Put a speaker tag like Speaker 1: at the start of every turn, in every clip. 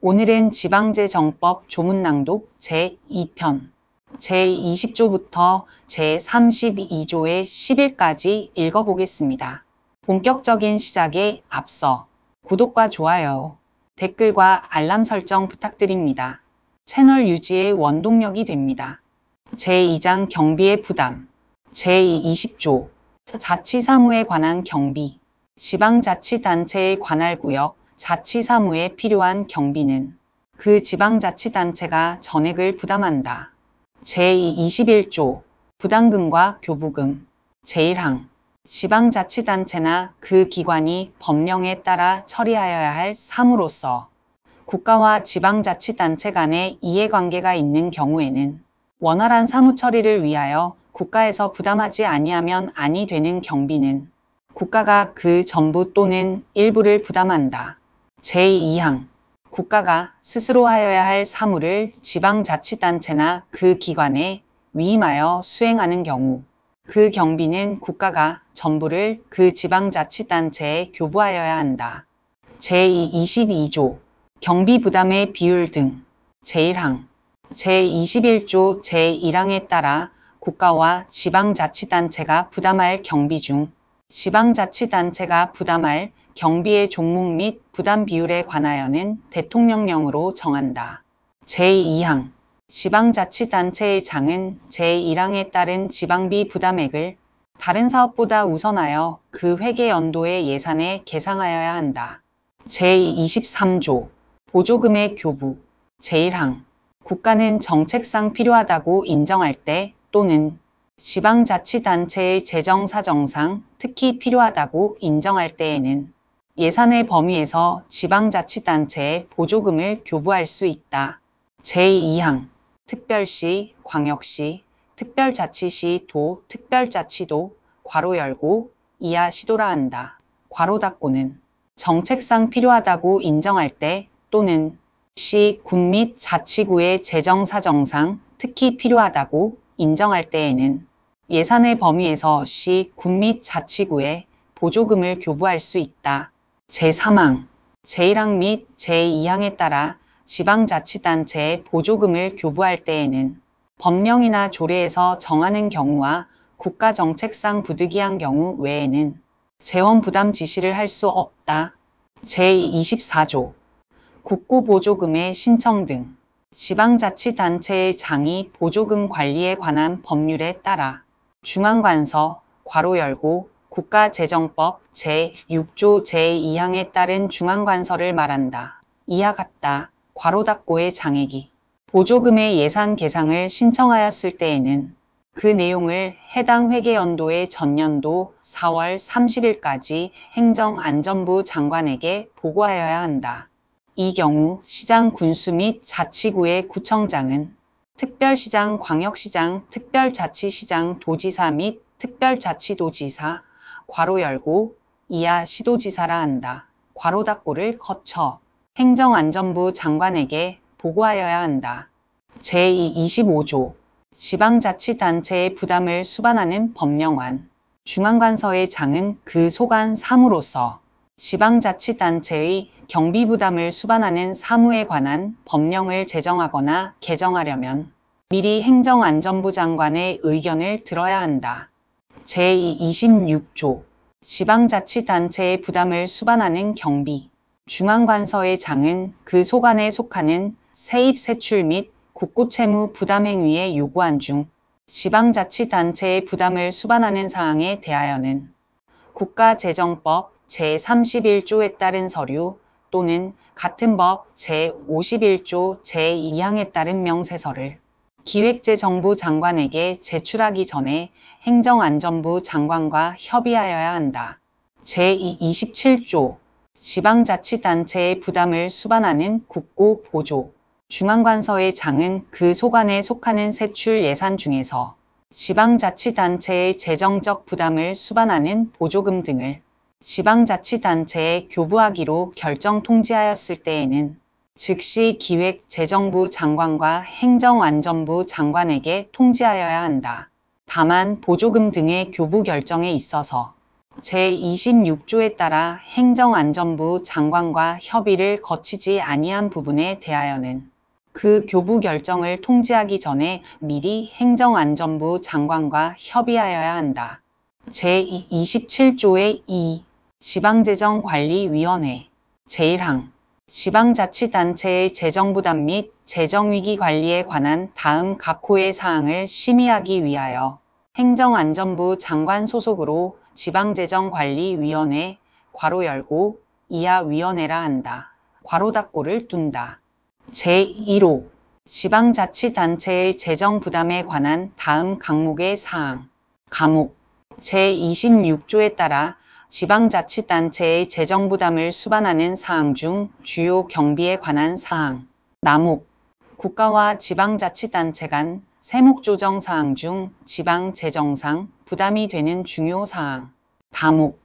Speaker 1: 오늘은 지방재정법 조문낭독 제2편 제20조부터 제32조의 10일까지 읽어보겠습니다. 본격적인 시작에 앞서 구독과 좋아요, 댓글과 알람 설정 부탁드립니다. 채널 유지의 원동력이 됩니다. 제2장 경비의 부담 제20조 자치사무에 관한 경비 지방자치단체의 관할구역 자치사무에 필요한 경비는 그 지방자치단체가 전액을 부담한다. 제21조 부담금과 교부금 제1항 지방자치단체나 그 기관이 법령에 따라 처리하여야 할 사무로서 국가와 지방자치단체 간의 이해관계가 있는 경우에는 원활한 사무처리를 위하여 국가에서 부담하지 아니하면 아니 되는 경비는 국가가 그 전부 또는 일부를 부담한다. 제2항 국가가 스스로 하여야 할 사무를 지방자치단체나 그 기관에 위임하여 수행하는 경우 그 경비는 국가가 전부를 그 지방자치단체에 교부하여야 한다. 제22조 경비 부담의 비율 등 제1항 제21조 제1항에 따라 국가와 지방자치단체가 부담할 경비 중 지방자치단체가 부담할 경비의 종목 및 부담 비율에 관하여는 대통령령으로 정한다. 제2항 지방자치단체의 장은 제1항에 따른 지방비 부담액을 다른 사업보다 우선하여 그 회계 연도의 예산에 계상하여야 한다. 제23조 보조금의 교부 제1항 국가는 정책상 필요하다고 인정할 때 또는 지방자치단체의 재정사정상 특히 필요하다고 인정할 때에는 예산의 범위에서 지방자치단체에 보조금을 교부할 수 있다. 제2항 특별시, 광역시, 특별자치시, 도, 특별자치도, 괄호 열고, 이하 시도라 한다. 괄호 닫고는 정책상 필요하다고 인정할 때 또는 시, 군 및 자치구의 재정사정상 특히 필요하다고 인정할 때에는 예산의 범위에서 시, 군 및 자치구에 보조금을 교부할 수 있다. 제3항 제1항 및 제2항에 따라 지방자치단체에 보조금을 교부할 때에는 법령이나 조례에서 정하는 경우와 국가정책상 부득이한 경우 외에는 재원부담 지시를 할 수 없다. 제24조 국고보조금의 신청 등 지방자치단체의 장이 보조금 관리에 관한 법률에 따라 중앙관서 괄호 열고 국가재정법 제6조 제2항에 따른 중앙관서를 말한다. 이하 같다. 괄호 닫고의 장액이 보조금의 예산 계상을 신청하였을 때에는 그 내용을 해당 회계연도의 전년도 4월 30일까지 행정안전부 장관에게 보고하여야 한다. 이 경우 시장 군수 및 자치구의 구청장은 특별시장, 광역시장, 특별자치시장, 도지사 및 특별자치도지사 괄호 열고 이하 시도지사라 한다. 괄호 닫고를 거쳐 행정안전부 장관에게 보고하여야 한다. 제25조 지방자치단체의 부담을 수반하는 법령안 중앙관서의 장은 그 소관 사무로서 지방자치단체의 경비부담을 수반하는 사무에 관한 법령을 제정하거나 개정하려면 미리 행정안전부 장관의 의견을 들어야 한다. 제26조 지방자치단체의 부담을 수반하는 경비 중앙관서의 장은 그 소관에 속하는 세입 세출 및 국고채무 부담행위에 요구한 중 지방자치단체의 부담을 수반하는 사항에 대하여는 국가재정법 제31조에 따른 서류 또는 같은 법 제51조 제2항에 따른 명세서를 기획재정부 장관에게 제출하기 전에 행정안전부 장관과 협의하여야 한다. 제27조 지방자치단체의 부담을 수반하는 국고보조 중앙관서의 장은 그 소관에 속하는 세출 예산 중에서 지방자치단체의 재정적 부담을 수반하는 보조금 등을 지방자치단체에 교부하기로 결정 통지하였을 때에는 즉시 기획재정부 장관과 행정안전부 장관에게 통지하여야 한다. 다만 보조금 등의 교부 결정에 있어서 제26조에 따라 행정안전부 장관과 협의를 거치지 아니한 부분에 대하여는 그 교부 결정을 통지하기 전에 미리 행정안전부 장관과 협의하여야 한다. 제27조의 2. 지방재정관리위원회 제1항 지방자치단체의 재정부담 및 재정위기 관리에 관한 다음 각 호의 사항을 심의하기 위하여 행정안전부 장관 소속으로 지방재정관리위원회 괄호 열고 이하 위원회라 한다. 괄호 닫고를 둔다. 제1호 지방자치단체의 재정부담에 관한 다음 항목의 사항 과목 제26조에 따라 지방자치단체의 재정부담을 수반하는 사항 중 주요 경비에 관한 사항 나목 국가와 지방자치단체 간 세목조정 사항 중 지방재정상 부담이 되는 중요 사항 다목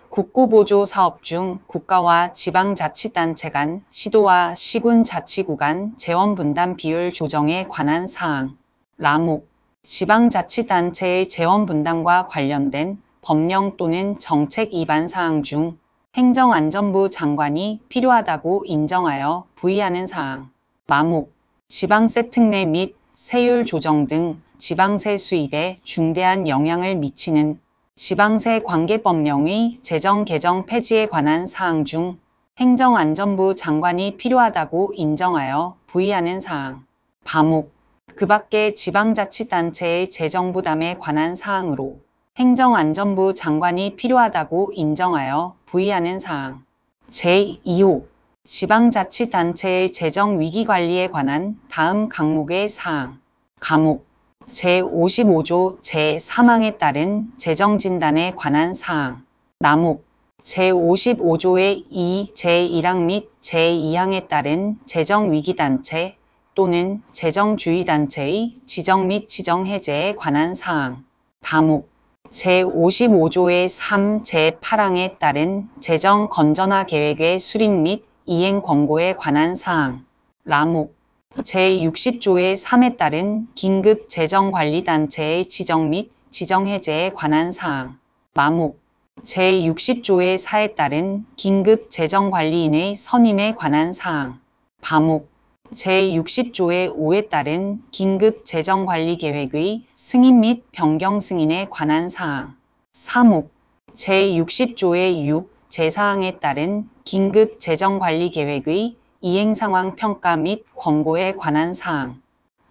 Speaker 1: 국고보조 사업 중 국가와 지방자치단체 간 시도와 시군자치구 간 재원분담 비율 조정에 관한 사항 라목 지방자치단체의 재원분담과 관련된 법령 또는 정책 위반 사항 중 행정안전부 장관이 필요하다고 인정하여 부의하는 사항 마목 지방세 특례 및 세율 조정 등 지방세 수입에 중대한 영향을 미치는 지방세 관계법령의 재정 개정 폐지에 관한 사항 중 행정안전부 장관이 필요하다고 인정하여 부의하는 사항 과목 그 밖의 지방자치단체의 재정부담에 관한 사항으로 행정안전부 장관이 필요하다고 인정하여 부의하는 사항 제2호 지방자치단체의 재정위기관리에 관한 다음 항목의 사항 과목 제55조 제3항에 따른 재정진단에 관한 사항 나목 제55조의 2 제1항 및 제2항에 따른 재정위기단체 또는 재정주의단체의 지정 및 지정해제에 관한 사항 과목 제55조의 3 제8항에 따른 재정 건전화 계획의 수립 및 이행 권고에 관한 사항 라목 제60조의 3에 따른 긴급 재정관리단체의 지정 및 지정해제에 관한 사항 마목 제60조의 4에 따른 긴급 재정관리인의 선임에 관한 사항 과목 제60조의 5에 따른 긴급 재정관리계획의 승인 및 변경 승인에 관한 사항 사목 제60조의 6 제4항에 따른 긴급 재정관리계획의 이행상황 평가 및 권고에 관한 사항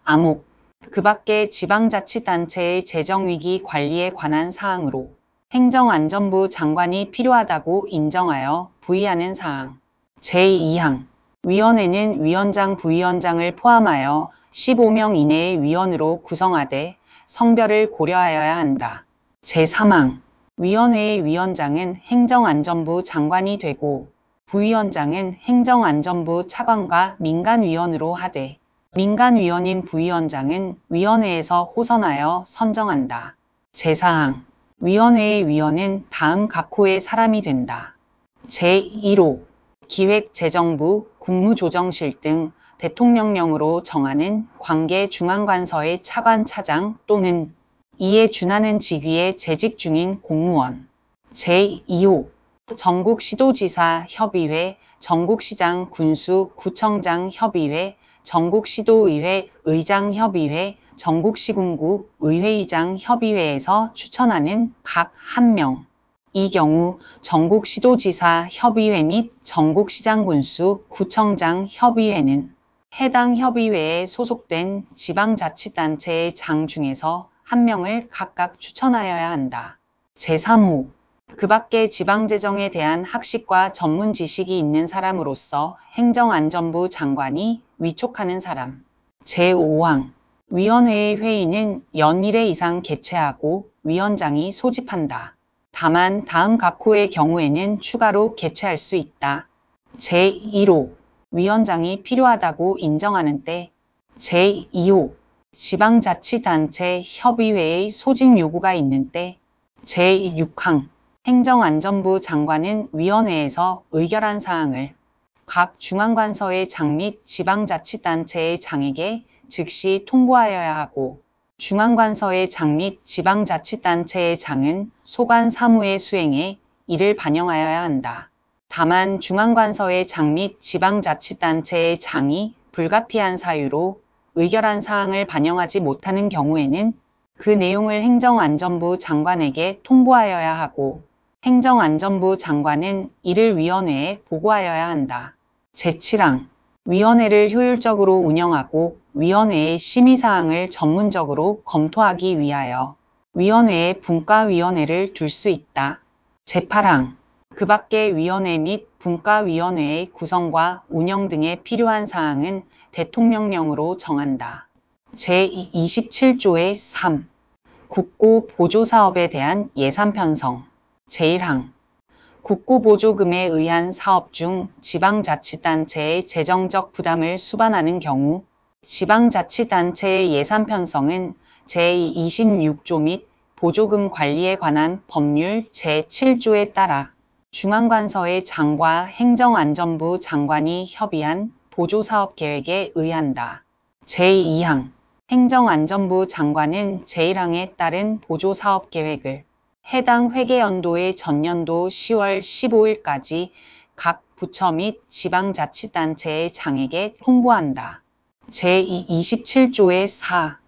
Speaker 1: 아목 그 밖의 지방자치단체의 재정위기 관리에 관한 사항으로 행정안전부 장관이 필요하다고 인정하여 부의하는 사항 제2항 위원회는 위원장, 부위원장을 포함하여 15명 이내의 위원으로 구성하되 성별을 고려하여야 한다. 제3항 위원회의 위원장은 행정안전부 장관이 되고 부위원장은 행정안전부 차관과 민간위원으로 하되 민간위원인 부위원장은 위원회에서 호선하여 선정한다. 제4항 위원회의 위원은 다음 각 호의 사람이 된다. 제1호 기획재정부, 국무조정실 등 대통령령으로 정하는 관계 중앙관서의 차관 차장 또는 이에 준하는 직위에 재직 중인 공무원 제2호 전국시도지사 협의회, 전국시장 군수 구청장 협의회, 전국시도의회 의장 협의회, 전국시군구 의회의장 협의회에서 추천하는 각 1명 이 경우 전국시도지사 협의회 및 전국시장군수 구청장 협의회는 해당 협의회에 소속된 지방자치단체의 장 중에서 1명을 각각 추천하여야 한다. 제3호 그 밖의 지방재정에 대한 학식과 전문 지식이 있는 사람으로서 행정안전부 장관이 위촉하는 사람. 제5항 위원회의 회의는 연일회 이상 개최하고 위원장이 소집한다. 다만 다음 각 호의 경우에는 추가로 개최할 수 있다. 제1호 위원장이 필요하다고 인정하는 때 제2호 지방자치단체 협의회의 소집 요구가 있는 때 제6항 행정안전부 장관은 위원회에서 의결한 사항을 각 중앙관서의 장 및 지방자치단체의 장에게 즉시 통보하여야 하고 중앙관서의 장 및 지방자치단체의 장은 소관 사무의 수행에 이를 반영하여야 한다. 다만 중앙관서의 장 및 지방자치단체의 장이 불가피한 사유로 의결한 사항을 반영하지 못하는 경우에는 그 내용을 행정안전부 장관에게 통보하여야 하고 행정안전부 장관은 이를 위원회에 보고하여야 한다. 제7항 위원회를 효율적으로 운영하고 위원회의 심의사항을 전문적으로 검토하기 위하여 위원회에 분과위원회를 둘 수 있다. 제8항 그 밖의 위원회 및 분과위원회의 구성과 운영 등에 필요한 사항은 대통령령으로 정한다. 제27조의 3. 국고 보조사업에 대한 예산 편성. 제1항 국고보조금에 의한 사업 중 지방자치단체의 재정적 부담을 수반하는 경우 지방자치단체의 예산 편성은 제26조 및 보조금 관리에 관한 법률 제7조에 따라 중앙관서의 장과 행정안전부 장관이 협의한 보조사업 계획에 의한다. 제2항 행정안전부 장관은 제1항에 따른 보조사업 계획을 해당 회계연도의 전년도 10월 15일까지 각 부처 및 지방자치단체의 장에게 통보한다. 제27조의 4.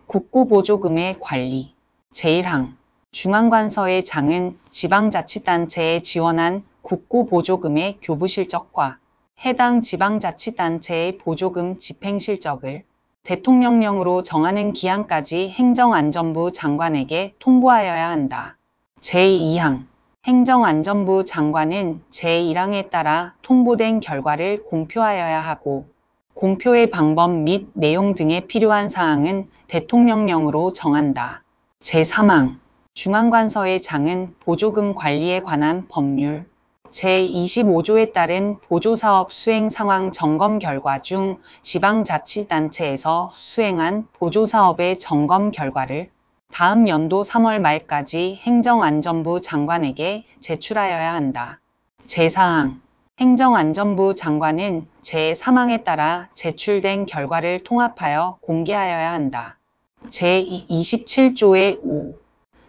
Speaker 1: 국고보조금의 관리. 제1항 중앙관서의 장은 지방자치단체에 지원한 국고보조금의 교부실적과 해당 지방자치단체의 보조금 집행실적을 대통령령으로 정하는 기한까지 행정안전부 장관에게 통보하여야 한다. 제2항 행정안전부 장관은 제1항에 따라 통보된 결과를 공표하여야 하고 공표의 방법 및 내용 등에 필요한 사항은 대통령령으로 정한다. 제3항 중앙관서의 장은 보조금 관리에 관한 법률 제25조에 따른 보조사업 수행 상황 점검 결과 중 지방자치단체에서 수행한 보조사업의 점검 결과를 다음 연도 3월 말까지 행정안전부 장관에게 제출하여야 한다. 제4항 행정안전부 장관은 제3항에 따라 제출된 결과를 통합하여 공개하여야 한다. 제27조의 5.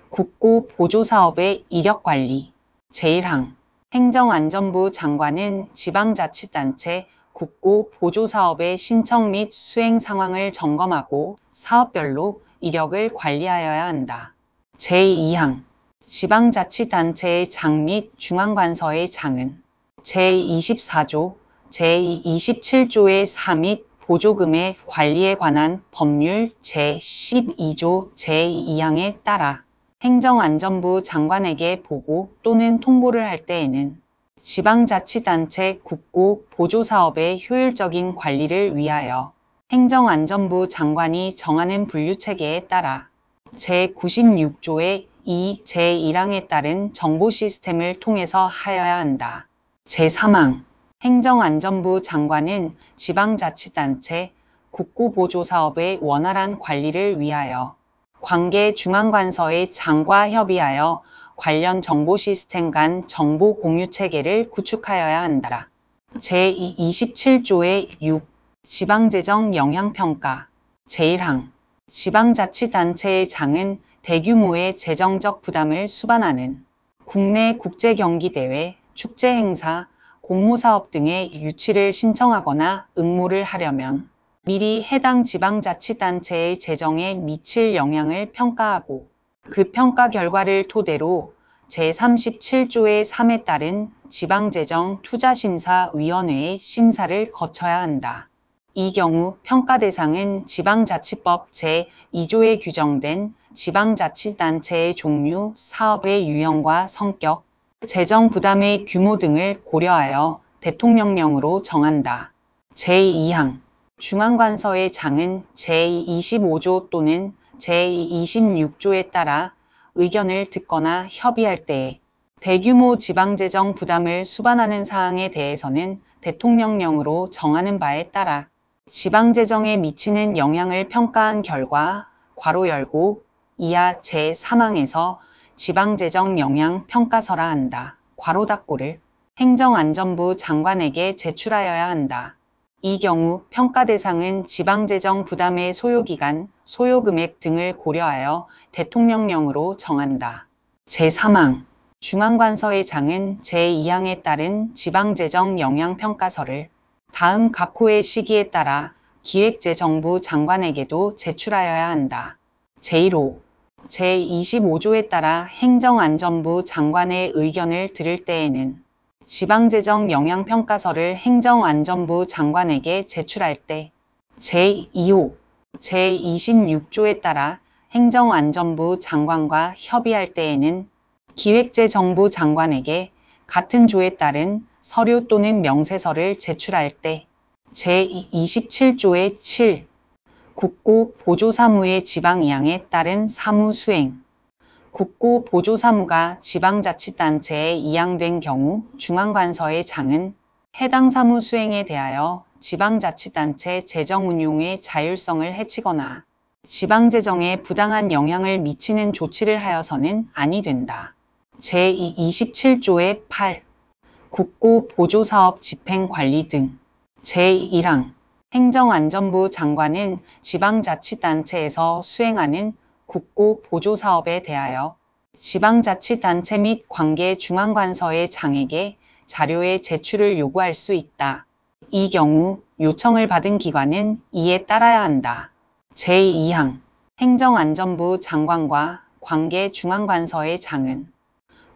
Speaker 1: 국고 보조사업의 이력관리. 제1항 행정안전부 장관은 지방자치단체 국고 보조사업의 신청 및 수행 상황을 점검하고 사업별로 이력을 관리하여야 한다. 제2항 지방자치단체의 장 및 중앙관서의 장은 제24조, 제27조의 4 및 보조금의 관리에 관한 법률 제12조 제2항에 따라 행정안전부 장관에게 보고 또는 통보를 할 때에는 지방자치단체 국고 보조사업의 효율적인 관리를 위하여 행정안전부 장관이 정하는 분류체계에 따라 제96조의 2 제1항에 따른 정보 시스템을 통해서 하여야 한다. 제3항 행정안전부 장관은 지방자치단체 국고보조사업의 원활한 관리를 위하여 관계 중앙관서의 장과 협의하여 관련 정보 시스템 간 정보 공유 체계를 구축하여야 한다. 제27조의 6. 지방재정 영향평가. 제1항 지방자치단체의 장은 대규모의 재정적 부담을 수반하는 국내 국제경기대회, 축제행사, 공모사업 등의 유치를 신청하거나 응모를 하려면 미리 해당 지방자치단체의 재정에 미칠 영향을 평가하고 그 평가 결과를 토대로 제37조의 3에 따른 지방재정투자심사위원회의 심사를 거쳐야 한다. 이 경우 평가 대상은 지방자치법 제2조에 규정된 지방자치단체의 종류, 사업의 유형과 성격, 재정 부담의 규모 등을 고려하여 대통령령으로 정한다. 제2항 중앙관서의 장은 제25조 또는 제26조에 따라 의견을 듣거나 협의할 때에 대규모 지방재정 부담을 수반하는 사항에 대해서는 대통령령으로 정하는 바에 따라 지방재정에 미치는 영향을 평가한 결과 괄호 열고 이하 제3항에서 지방재정 영향 평가서라 한다. 괄호 닫고를 행정안전부 장관에게 제출하여야 한다. 이 경우 평가 대상은 지방재정 부담의 소요기간, 소요금액 등을 고려하여 대통령령으로 정한다. 제3항 중앙관서의 장은 제2항에 따른 지방재정 영향평가서를 다음 각 호의 시기에 따라 기획재정부 장관에게도 제출하여야 한다. 제1호 제25조에 따라 행정안전부 장관의 의견을 들을 때에는 지방재정 영향평가서를 행정안전부 장관에게 제출할 때 제2호 제26조에 따라 행정안전부 장관과 협의할 때에는 기획재정부 장관에게 같은 조에 따른 서류 또는 명세서를 제출할 때 제27조의 7 국고 보조사무의 지방이항에 따른 사무 수행 국고 보조사무가 지방자치단체에 이항된 경우 중앙관서의 장은 해당 사무 수행에 대하여 지방자치단체 재정운용의 자율성을 해치거나 지방재정에 부당한 영향을 미치는 조치를 하여서는 아니 된다. 제27조의 8 국고 보조사업 집행관리 등 제1항 행정안전부 장관은 지방자치단체에서 수행하는 국고 보조사업에 대하여 지방자치단체 및 관계 중앙관서의 장에게 자료의 제출을 요구할 수 있다. 이 경우 요청을 받은 기관은 이에 따라야 한다. 제2항 행정안전부 장관과 관계 중앙관서의 장은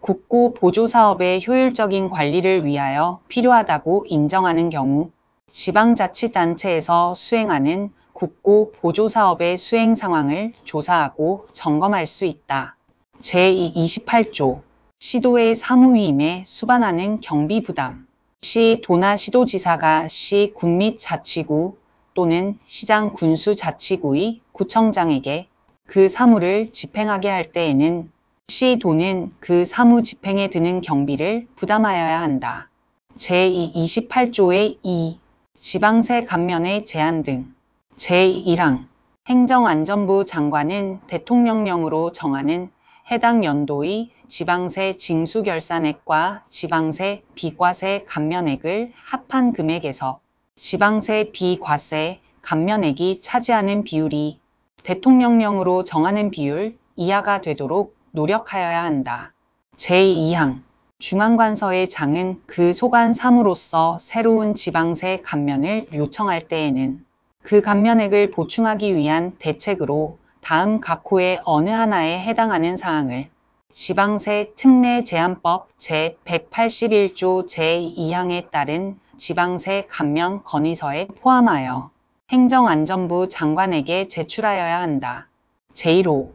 Speaker 1: 국고 보조사업의 효율적인 관리를 위하여 필요하다고 인정하는 경우 지방자치단체에서 수행하는 국고 보조사업의 수행 상황을 조사하고 점검할 수 있다. 제28조 시도의 사무위임에 수반하는 경비부담 시도나 시도지사가 시군 및 자치구 또는 시장 군수자치구의 구청장에게 그 사무를 집행하게 할 때에는 시도는 그 사무 집행에 드는 경비를 부담하여야 한다. 제28조의 2 지방세 감면의 제한 등 제1항 행정안전부 장관은 대통령령으로 정하는 해당 연도의 지방세 징수결산액과 지방세 비과세 감면액을 합한 금액에서 지방세 비과세 감면액이 차지하는 비율이 대통령령으로 정하는 비율 이하가 되도록 노력하여야 한다. 제2항 중앙관서의 장은 그 소관 사무로서 새로운 지방세 감면을 요청할 때에는 그 감면액을 보충하기 위한 대책으로 다음 각 호의 어느 하나에 해당하는 사항을 지방세 특례 제한법 제181조 제2항에 따른 지방세 감면 건의서에 포함하여 행정안전부 장관에게 제출하여야 한다. 제1호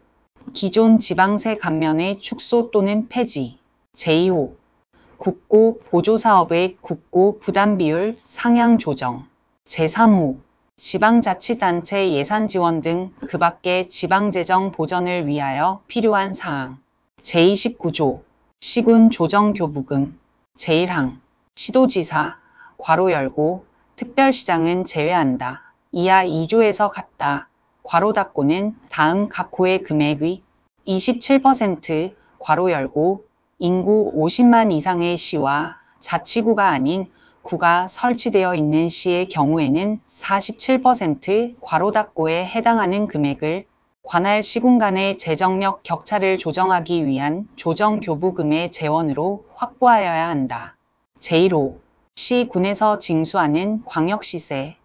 Speaker 1: 기존 지방세 감면의 축소 또는 폐지 제2호 국고 보조사업의 국고 부담비율 상향 조정 제3호 지방자치단체 예산 지원 등 그 밖의 지방재정 보전을 위하여 필요한 사항 제29조 시군 조정교부금 제1항 시도지사 괄호 열고 특별시장은 제외한다. 이하 2조에서 같다. 괄호 닫고는 다음 각 호의 금액의 27% 괄호 열고 인구 50만 이상의 시와 자치구가 아닌 구가 설치되어 있는 시의 경우에는 47% 괄호 닫고에 해당하는 금액을 관할 시군 간의 재정력 격차를 조정하기 위한 조정교부금의 재원으로 확보하여야 한다. 제1호 시군에서 징수하는 광역시세,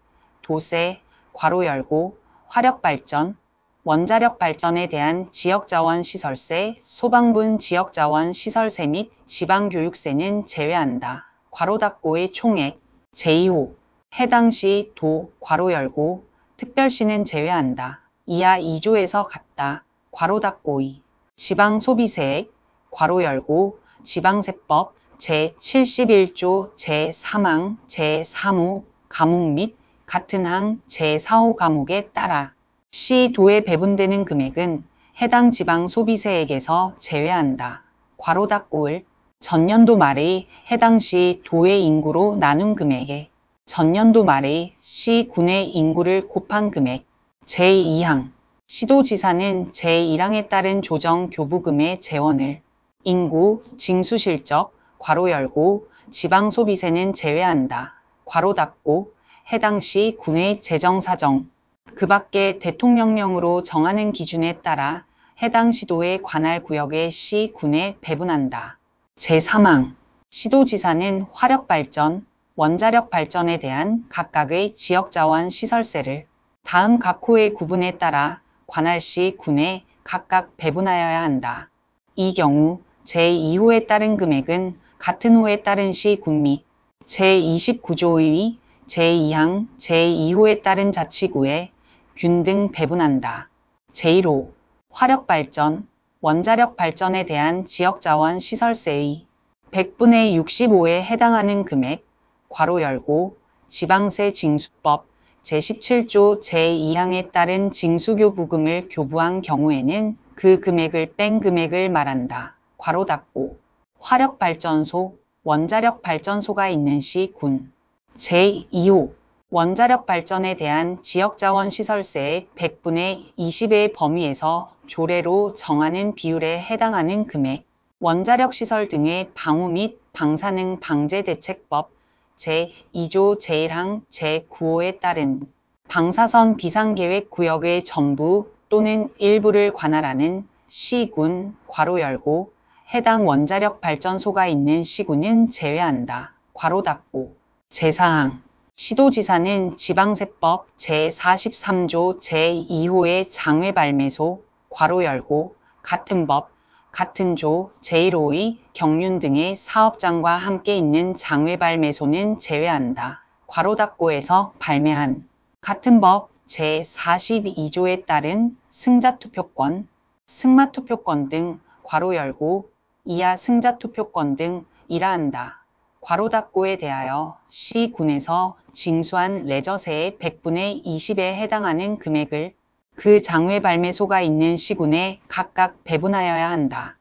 Speaker 1: 도세, 괄호 열고 화력발전, 원자력발전에 대한 지역자원시설세, 소방분 지역자원시설세 및 지방교육세는 제외한다. 괄호 닫고의 총액 제2호 해당 시 도 괄호 열고 특별시는 제외한다. 이하 2조에서 같다. 괄호 닫고의 지방소비세액 괄호 열고 지방세법 제71조 제3항 제3호 과목 및 같은 항 제4호 과목에 따라 시도에 배분되는 금액은 해당 지방소비세액에서 제외한다. 괄호 닫고을 전년도 말의 해당 시 도의 인구로 나눈 금액에 전년도 말의 시군의 인구를 곱한 금액 제2항 시도지사는 제1항에 따른 조정교부금의 재원을 인구, 징수실적, 괄호 열고 지방소비세는 제외한다. 괄호 닫고 해당 시 군의 재정사정, 그 밖에 대통령령으로 정하는 기준에 따라 해당 시도의 관할 구역의 시, 군에 배분한다. 제3항 시도지사는 화력발전, 원자력 발전에 대한 각각의 지역자원 시설세를 다음 각 호의 구분에 따라 관할시, 군에 각각 배분하여야 한다. 이 경우 제2호에 따른 금액은 같은 호에 따른 시, 군 및 제29조의 제2항 제2호에 따른 자치구에 균 등 배분한다. 제1호 화력발전, 원자력 발전에 대한 지역자원 시설세의 100분의 65에 해당하는 금액 괄호 열고 지방세 징수법 제17조 제2항에 따른 징수교부금을 교부한 경우에는 그 금액을 뺀 금액을 말한다. 괄호 닫고 화력발전소, 원자력 발전소가 있는 시, 군 제2호 원자력 발전에 대한 지역자원 시설세의 100분의 20의 범위에서 조례로 정하는 비율에 해당하는 금액, 원자력 시설 등의 방호 및 방사능 방제 대책법 제2조 제1항 제9호에 따른 방사선 비상계획 구역의 전부 또는 일부를 관할하는 시군 괄호 열고 해당 원자력 발전소가 있는 시군은 제외한다. 괄호 닫고 제4항 시도지사는 지방세법 제43조 제2호의 장외발매소 괄호 열고 같은 법, 같은 조 제1호의 경륜 등의 사업장과 함께 있는 장외발매소는 제외한다. 괄호 닫고에서 발매한 같은 법 제42조에 따른 승자투표권, 승마투표권 등 괄호 열고 이하 승자투표권 등 이라한다. 괄호 닫고에 대하여 시군에서 징수한 레저세의 100분의 20에 해당하는 금액을 그 장외발매소가 있는 시군에 각각 배분하여야 한다.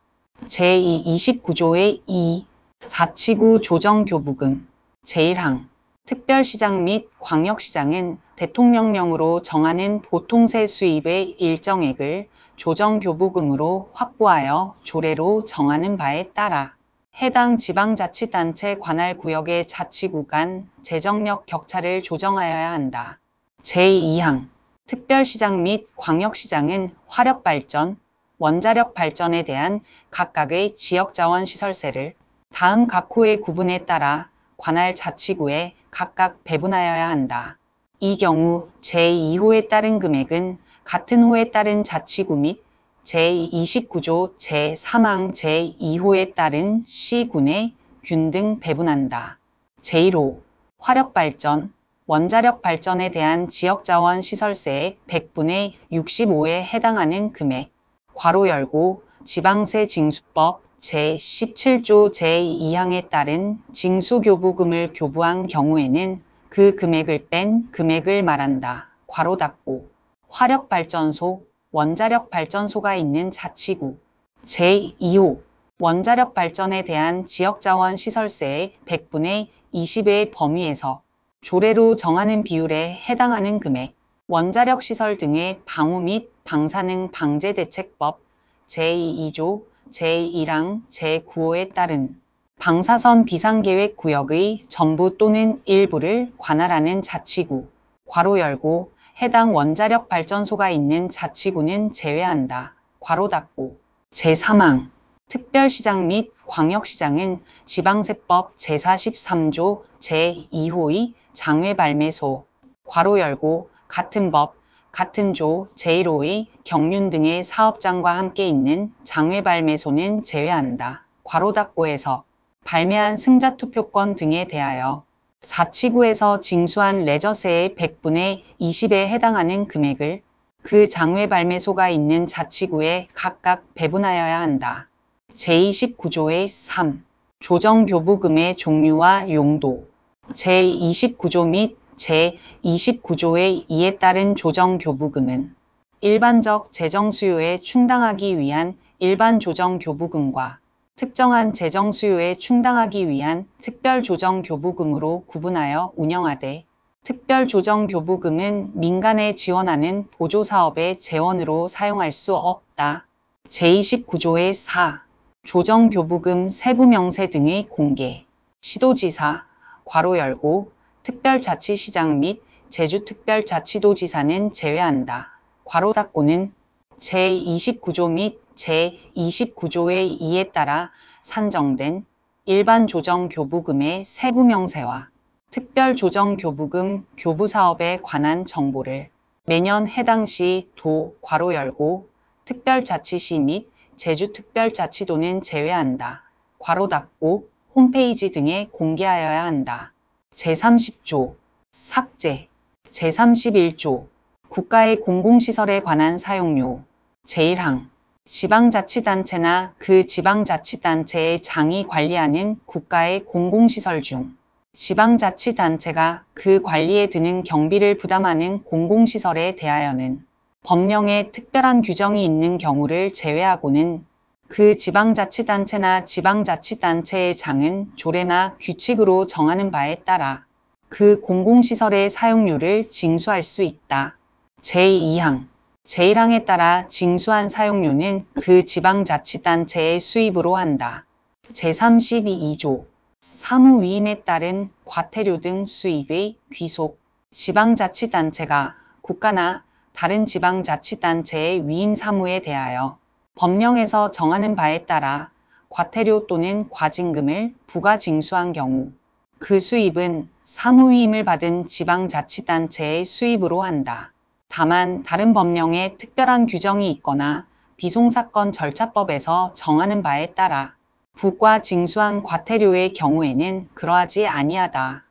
Speaker 1: 제29조의 2 자치구 조정교부금 제1항 특별시장 및 광역시장은 대통령령으로 정하는 보통세 수입의 일정액을 조정교부금으로 확보하여 조례로 정하는 바에 따라 해당 지방자치단체 관할 구역의 자치구 간 재정력 격차를 조정하여야 한다. 제2항 특별시장 및 광역시장은 화력발전, 원자력 발전에 대한 각각의 지역자원시설세를 다음 각 호의 구분에 따라 관할 자치구에 각각 배분하여야 한다. 이 경우 제2호에 따른 금액은 같은 호에 따른 자치구 및 제29조 제3항 제2호에 따른 시군에 균 등 배분한다. 제1호 화력발전, 원자력 발전에 대한 지역자원 시설세의 100분의 65에 해당하는 금액 괄호 열고 지방세 징수법 제17조 제2항에 따른 징수교부금을 교부한 경우에는 그 금액을 뺀 금액을 말한다. 괄호 닫고 화력발전소, 원자력 발전소가 있는 자치구 제2호 원자력 발전에 대한 지역자원 시설세의 100분의 20의 범위에서 조례로 정하는 비율에 해당하는 금액, 원자력 시설 등의 방호 및 방사능 방제 대책법 제2조 제1항 제9호에 따른 방사선 비상계획 구역의 전부 또는 일부를 관할하는 자치구 괄호 열고 해당 원자력 발전소가 있는 자치구는 제외한다. 괄호 닫고 제3항 특별시장 및 광역시장은 지방세법 제43조 제2호의 장외발매소 괄호 열고 같은 법, 같은 조 제1호의 경륜 등의 사업장과 함께 있는 장외발매소는 제외한다. 괄호 닫고에서 발매한 승자투표권 등에 대하여 자치구에서 징수한 레저세의 100분의 20에 해당하는 금액을 그 장외발매소가 있는 자치구에 각각 배분하여야 한다. 제29조의 3. 조정교부금의 종류와 용도 제29조 및 제29조의 2에 따른 조정교부금은 일반적 재정수요에 충당하기 위한 일반 조정교부금과 특정한 재정수요에 충당하기 위한 특별조정교부금으로 구분하여 운영하되 특별조정교부금은 민간에 지원하는 보조사업의 재원으로 사용할 수 없다. 제29조의 4. 조정교부금 세부명세 등의 공개 시도지사 괄호 열고 특별자치시장 및 제주특별자치도지사는 제외한다. 괄호 닫고는 제29조 및 제29조의 2에 따라 산정된 일반조정교부금의 세부 명세와 특별조정교부금 교부사업에 관한 정보를 매년 해당 시 도 괄호 열고 특별자치시 및 제주특별자치도는 제외한다. 괄호 닫고 홈페이지 등에 공개하여야 한다. 제30조 삭제 제31조 국가의 공공시설에 관한 사용료 제1항 지방자치단체나 그 지방자치단체의 장이 관리하는 국가의 공공시설 중 지방자치단체가 그 관리에 드는 경비를 부담하는 공공시설에 대하여는 법령에 특별한 규정이 있는 경우를 제외하고는 그 지방자치단체나 지방자치단체의 장은 조례나 규칙으로 정하는 바에 따라 그 공공시설의 사용료를 징수할 수 있다. 제2항 제1항에 따라 징수한 사용료는 그 지방자치단체의 수입으로 한다. 제32조 사무위임에 따른 과태료 등 수입의 귀속 지방자치단체가 국가나 다른 지방자치단체의 위임 사무에 대하여 법령에서 정하는 바에 따라 과태료 또는 과징금을 부과 징수한 경우 그 수입은 사무위임을 받은 지방자치단체의 수입으로 한다. 다만 다른 법령에 특별한 규정이 있거나 비송사건 절차법에서 정하는 바에 따라 부과 징수한 과태료의 경우에는 그러하지 아니하다.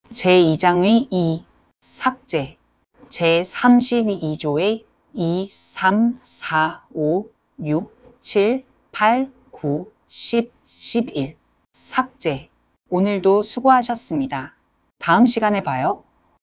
Speaker 1: 제2장의 2. 삭제 제32조의 2, 3, 4, 5, 6, 7, 8, 9, 10, 11 삭제 오늘도 수고하셨습니다. 다음 시간에 봐요.